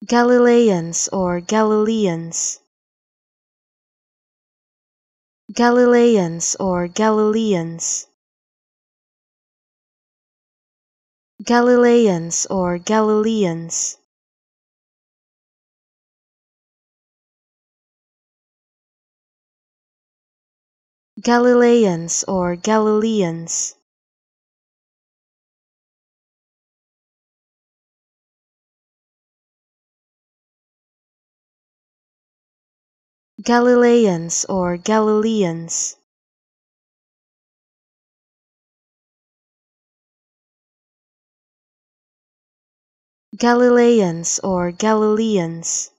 Galileans or Galileans. Galileans or Galileans. Galileans or Galileans. Galileans or Galileans. Galileans or Galileans. Galileans or Galileans.